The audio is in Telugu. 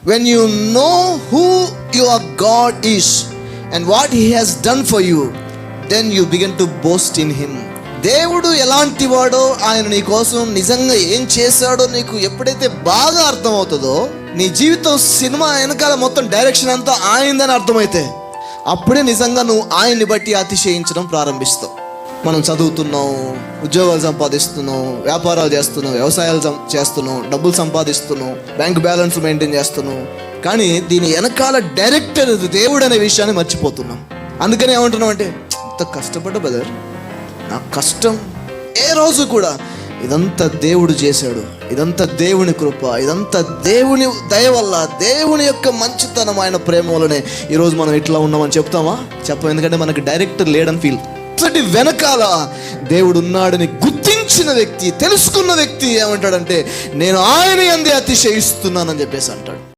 when you know who your God is and what he has done for you, then you begin to boast in him. దేవుడు ఎలాంటి వాడో, ఆయన నీ కోసం నిజంగా ఏం చేశాడో నీకు ఎప్పుడైతే బాగా అర్థమవుతుందో, నీ జీవితం సినిమా వెనకాల మొత్తం డైరెక్షన్ అంతా ఆయనదని అర్థమైతే అప్పుడే నిజంగా నువ్వు ఆయన్ని బట్టి అతిశయించడం ప్రారంభిస్తావు. మనం చదువుతున్నాం, ఉద్యోగాలు సంపాదిస్తున్నాం, వ్యాపారాలు చేస్తున్నాం, వ్యవసాయాలు చేస్తున్నాం, డబ్బులు సంపాదిస్తున్నాం, బ్యాంక్ బ్యాలెన్స్ మెయింటైన్ చేస్తున్నాం, కానీ దీని వెనకాల డైరెక్టర్ దేవుడు అనే విషయాన్ని మర్చిపోతున్నాం. అందుకని ఏమంటున్నాం అంటే, ఇంత కష్టపడ్డ బ్రదర్, నా కష్టం ఏ రోజు కూడా ఇదంతా దేవుడు చేశాడు, ఇదంతా దేవుని కృప, ఇదంతా దేవుని దయ వల్ల, దేవుని యొక్క మంచితనం, ఆయన ప్రేమ వల్లనే ఈరోజు మనం ఇట్లా ఉన్నామని చెప్తామా? చెప్పం. ఎందుకంటే మనకి డైరెక్టర్ లేడని ఫీల్. వెనకాల దేవుడు ఉన్నాడని గుర్తించిన వ్యక్తి, తెలుసుకున్న వ్యక్తి ఏమంటాడంటే, నేను ఆయన యందే అతిశయిస్తున్నానని చెప్పేసి అంటాడు.